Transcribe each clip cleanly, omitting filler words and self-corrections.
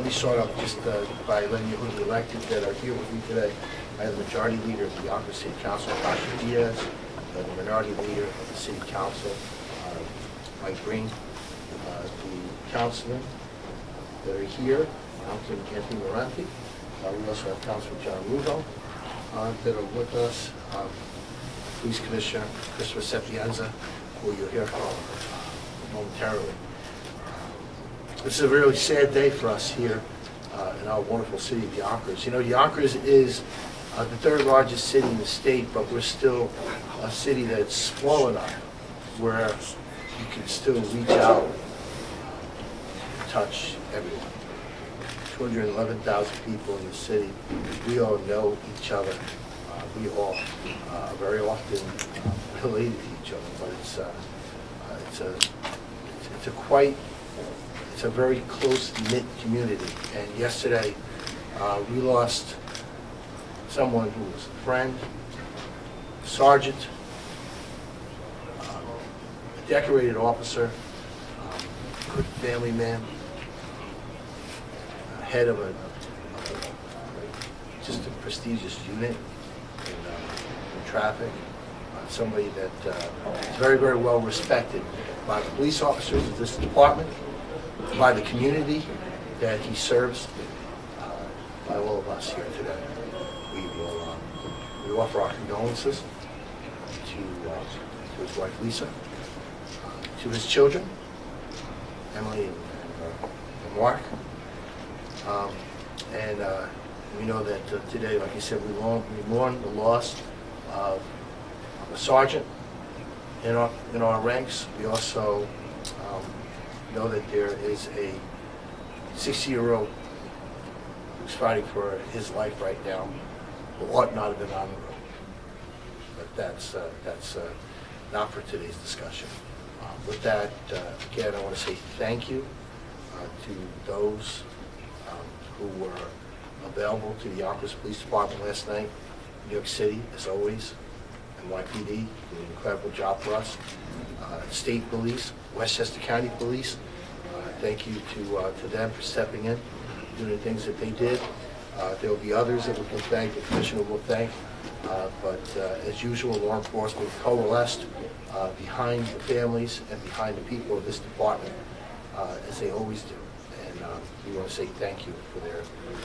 Let me start off just by letting you know who the elected that are here with me today. I have the Majority Leader of the Yonkers City Council, Tasha Diaz, the Minority Leader of the City Council, Mike Green, the Councilman that are here, Councilman Anthony Laurenti. We also have Councilman John Rudo that are with us, Police Commissioner Christopher Sapienza, who you'll hear from momentarily. This is a really sad day for us here in our wonderful city of Yonkers. You know, Yonkers is the third largest city in the state, but we're still a city that's small enough where you can still reach out and touch everyone. 211,000 people in the city. We all know each other. We all very often related to each other, but it's a very close-knit community. And yesterday, we lost someone who was a friend, a sergeant, a decorated officer, a good family man, head of just a prestigious unit in traffic, somebody that is very, very well respected by the police officers of this department, by the community that he serves, by all of us here today. We offer our condolences to his wife Lisa, to his children, Emily and Mark. And we know that today, like you said, we mourn the loss of a sergeant in our ranks. We also know that there is a 60-year-old who's fighting for his life right now, who ought not have been on the road. But that's not for today's discussion. With that, again, I want to say thank you to those who were available to the Yonkers Police Department last night. New York City, as always, and YPD did an incredible job for us. State Police, Westchester County Police, thank you to them for stepping in, doing the things that they did. There will be others that we can thank, the Commissioner will thank, but as usual, law enforcement coalesced behind the families and behind the people of this department, as they always do. And we want to say thank you for their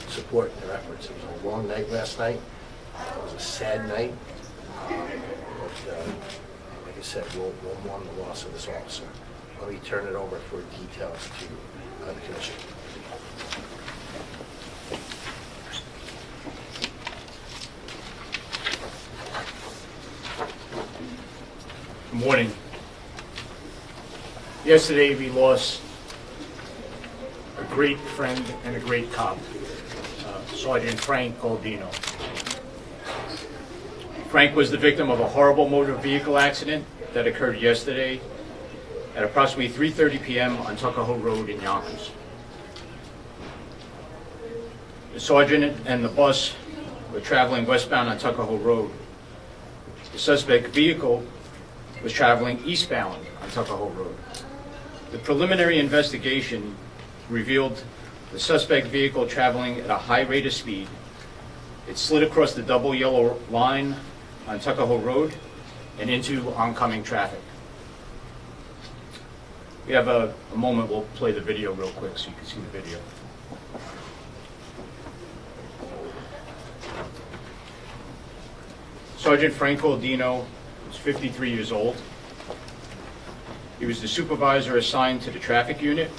support and their efforts. It was a long night last night. It was a sad night. But like I said, we'll mourn the loss of this officer. Let me turn it over for details to the Commissioner. Good morning. Yesterday we lost a great friend and a great cop, Sergeant Frank Gualdino. Frank was the victim of a horrible motor vehicle accident that occurred yesterday at approximately 3:30 p.m. on Tuckahoe Road in Yonkers. The sergeant and the bus were traveling westbound on Tuckahoe Road. The suspect vehicle was traveling eastbound on Tuckahoe Road. The preliminary investigation revealed the suspect vehicle traveling at a high rate of speed. It slid across the double yellow line on Tuckahoe Road and into oncoming traffic. We have a moment, we'll play the video real quick so you can see the video. Sergeant Frank Gualdino was 53 years old. He was the supervisor assigned to the traffic unit.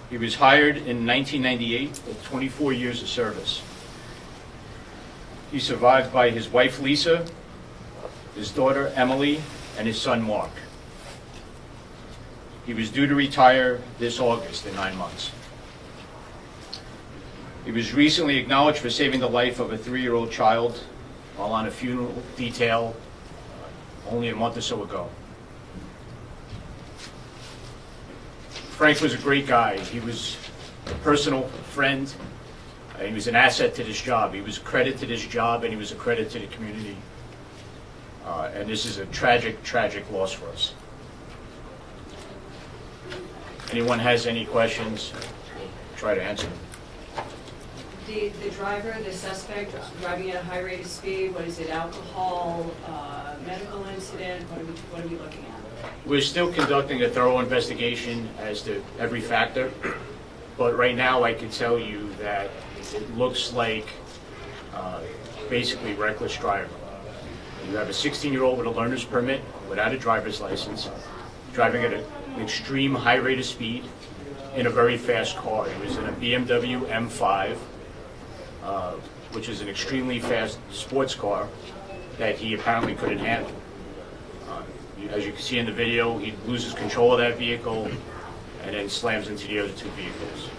He was hired in 1998 with 24 years of service. He's survived by his wife Lisa, his daughter Emily, and his son Mark. He was due to retire this August in 9 months. He was recently acknowledged for saving the life of a 3-year-old child while on a funeral detail only a month or so ago. Frank was a great guy. He was a personal friend. He was an asset to this job. He was a credit to this job, and he was a credit to the community. And this is a tragic, tragic loss for us. Anyone has any questions, try to answer them. The driver, the suspect, driving at a high rate of speed, what is it, alcohol, medical incident, what are we looking at? We're still conducting a thorough investigation as to every factor, but right now I can tell you that it looks like basically reckless driving. You have a 16-year-old with a learner's permit without a driver's license, driving at an extreme high rate of speed in a very fast car. He was in a BMW M5, which is an extremely fast sports car that he apparently couldn't handle. As you can see in the video, he loses control of that vehicle and then slams into the other two vehicles.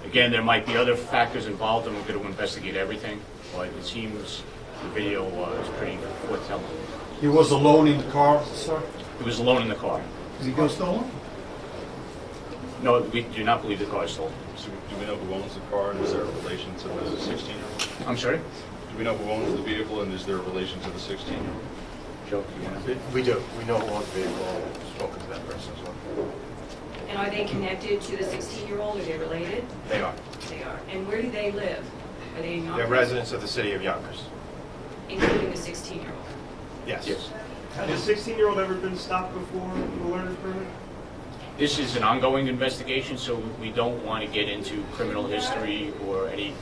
Again, there might be other factors involved, and we're going to investigate everything, but it seems the video is pretty foretelling. He was alone in the car, sir? He was alone in the car. Did he go stolen? No, we do not believe the car is stolen. So do we know who owns the car, and is there a relation to the 16-year-old? I'm sorry? Do we know who owns the vehicle, and is there a relation to the 16-year-old? Joe, you want to? We do. We know who owns the vehicle, spoken to that person as well. And are they connected to the 16-year-old? Are they related? They are. They are. And where do they live? Are they in They're Yonkers? residents of the city of Yonkers. Including the 16-year-old? Yes. Yes. Has the 16-year-old ever been stopped before with a learner's permit? This is an ongoing investigation, so we don't want to get into criminal history or any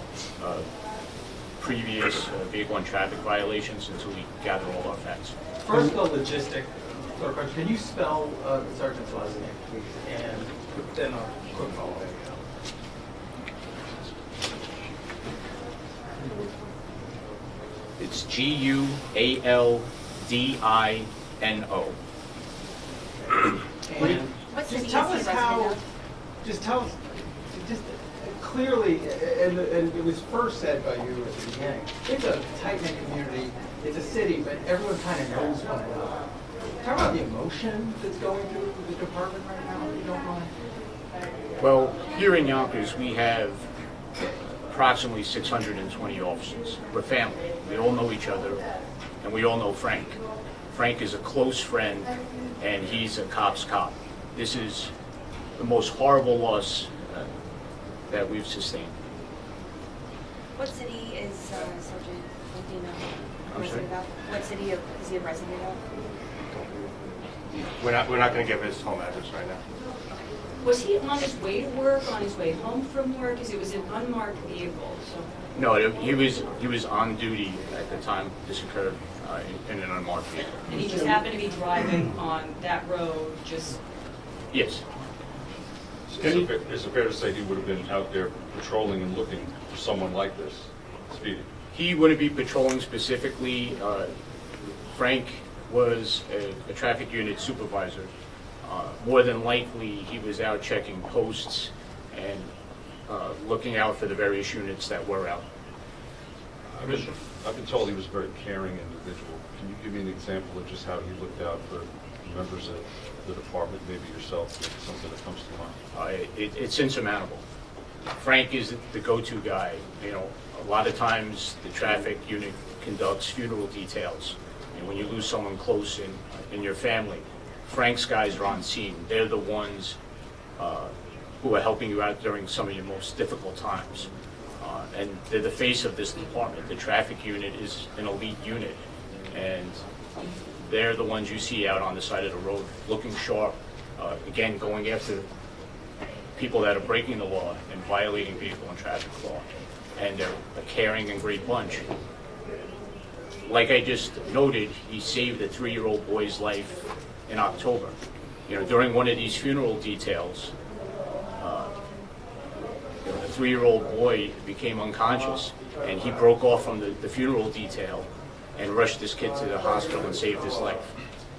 previous vehicle and traffic violations until we gather all our facts. First, a logistic sort of question. Can you spell the sergeant's last name, please? And then a quick follow-up. It's Gualdino. And just tell us how, just tell us, just clearly, and it was first said by you at the beginning, it's a tight-knit community, it's a city, but everyone kind of knows one another. Talk about the emotion that's going through the department right now, if you don't mind. Well, here in Yonkers, we have approximately 620 officers. We're family. We all know each other, and we all know Frank. Frank is a close friend, and he's a cop's cop. This is the most horrible loss that we've sustained. What city is Sergeant Gualdino I'm sorry? resident of? What city is he a resident of? We're not going to give his home address right now. Was he on his way to work, on his way home from work? Because it was an unmarked vehicle, so. No, he was on duty at the time this occurred in an unmarked vehicle. And he just happened to be driving on that road, just, Yes. Is it fair to say he would have been out there patrolling and looking for someone like this, speeding? He wouldn't be patrolling specifically. Frank was a traffic unit supervisor. More than likely, he was out checking posts and looking out for the various units that were out. I've been told he was a very caring individual. Can you give me an example of just how he looked out for members of the department, maybe yourself, something that comes to mind? It's insurmountable. Frank is the go-to guy. You know, a lot of times the traffic unit conducts funeral details, and when you lose someone close in your family, Frank's guys are on scene. They're the ones who are helping you out during some of your most difficult times. And they're the face of this department. The traffic unit is an elite unit, and they're the ones you see out on the side of the road looking sharp, again, going after people that are breaking the law and violating vehicle and traffic law. And they're a caring and great bunch. Like I just noted, he saved a 3-year-old boy's life in October. You know, during one of these funeral details, the 3-year-old boy became unconscious, and he broke off from the funeral detail and rushed this kid to the hospital and saved his life.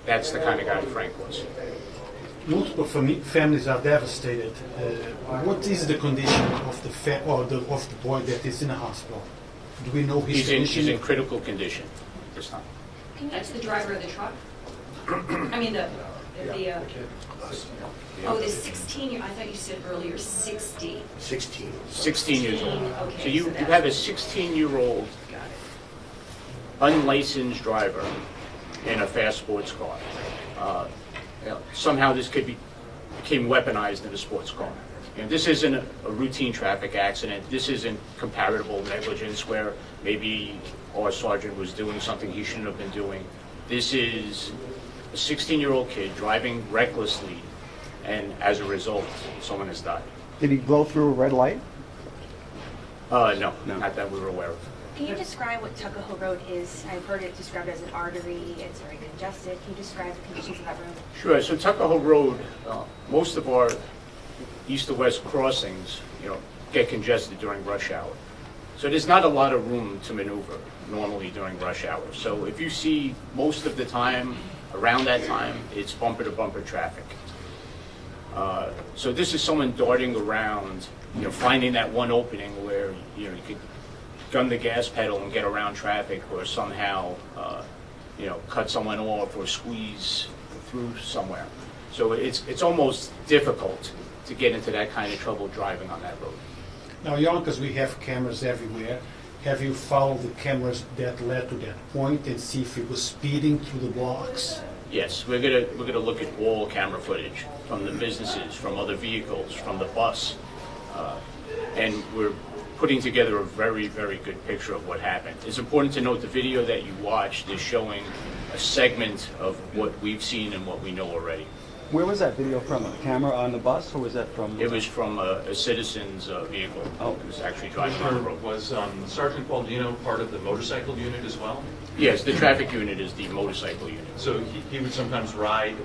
That's the kind of guy Frank was. Multiple families are devastated. What is the condition of the of the boy that is in the hospital? Do we know his condition? He's in critical condition this time. that's the driver of the truck? I mean, the oh, the 16-year, I thought you said earlier 60. 16. 16 years old. Okay, So you so that's- have a 16-year-old Got it. unlicensed driver in a fast sports car. Somehow this kid became weaponized in a sports car. You know, this isn't a routine traffic accident. This isn't comparable negligence where maybe our sergeant was doing something he shouldn't have been doing. This is a 16-year-old kid driving recklessly, and as a result, someone has died. Did he blow through a red light? No, not that we were aware of. Can you describe what Tuckahoe Road is? I've heard it described as an artery. It's very congested. Can you describe the conditions of that road? Sure. So Tuckahoe Road, most of our east to west crossings, you know, get congested during rush hour. So there's not a lot of room to maneuver normally during rush hour. So if you see most of the time, around that time, it's bumper to bumper traffic. So this is someone darting around, you know, finding that one opening where, you know, you could gun the gas pedal and get around traffic, or somehow, you know, cut someone off or squeeze through somewhere. So it's almost difficult to get into that kind of trouble driving on that road. Now, Yonkers, we have cameras everywhere. Have you followed the cameras that led to that point and see if he was speeding through the blocks? Yes, we're gonna look at all camera footage from the businesses, from other vehicles, from the bus, and we're putting together a very, very good picture of what happened. It's important to note the video that you watched is showing a segment of what we've seen and what we know already. Where was that video from? A camera on the bus, or was that from? It was from a citizen's vehicle. Oh. It was actually driving on the road. Was Sergeant Gualdino part of the motorcycle unit as well? Yes, the traffic unit is the motorcycle unit. So he would sometimes ride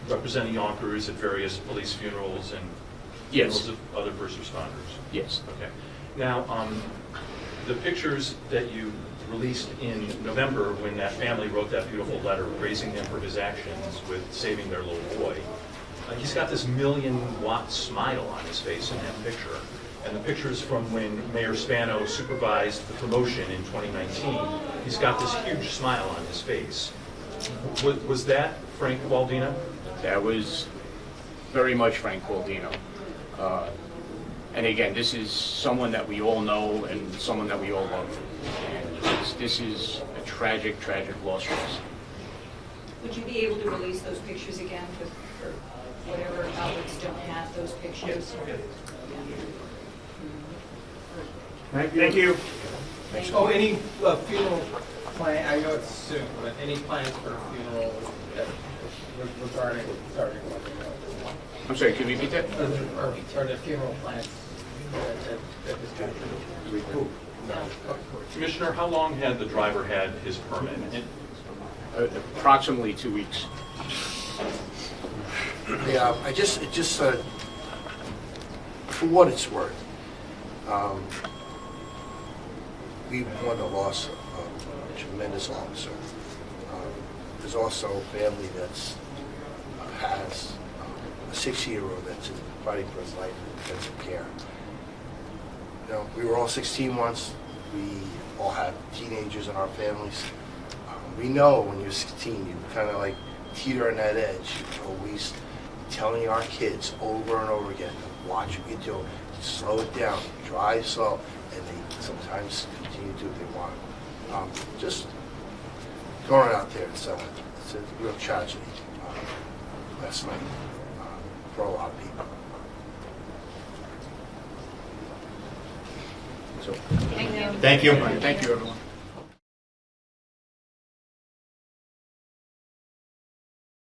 representing Yonkers at various police funerals and Yes. funerals of other first responders? Yes. Okay. Now, the pictures that you released in November when that family wrote that beautiful letter praising him for his actions with saving their little boy, he's got this 1,000,000-watt smile on his face in that picture. And the pictures from when Mayor Spano supervised the promotion in 2019, he's got this huge smile on his face. Was that Frank Gualdino? That was very much Frank Gualdino. And again, this is someone that we all know and someone that we all love. And this is a tragic, tragic loss for us. Would you be able to release those pictures again for whatever outlets don't have those pictures? Thank you. Oh, any funeral plan, I know it's soon, but any plans for a funeral that regarding Sergeant Gualdino? I'm sorry, can you repeat that? Or the funeral plans at this time? Commissioner, how long had the driver had his permit? Approximately 2 weeks. Yeah, for what it's worth, we mourn the loss of a tremendous officer. There's also a family that's has a 6-year-old that's fighting for his life in intensive care. You know, we were all 16 once. We all have teenagers in our families. We know when you're 16, you kind of like teeter on that edge. You're always telling our kids over and over again, watch what you do, slow it down, drive slow, and they sometimes continue to do what they want. Just going out there, it's a real tragedy last night for a lot of people. So, Thank you. thank you, everyone.